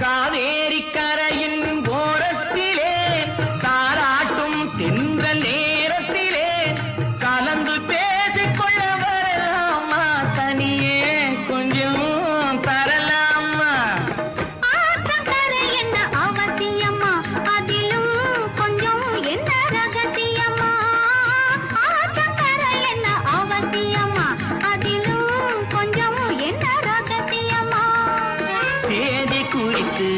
காவேரி கரையின் ஓரத்திலே தாராட்டும் தென்றல் நேரத்திலே கலந்து பேசிக்கொள்ள வரலாமா தனியே கொஞ்சம் தரலாமா ஆற்றங்கரை என்ன அவசியமா அதிலும் கொஞ்சம் என்ன ரகசியமா ஆற்றங்கரை என்ன அவசியமா அதிலும் கொஞ்சம் என்ன ரகசியமா தேதி குறித்து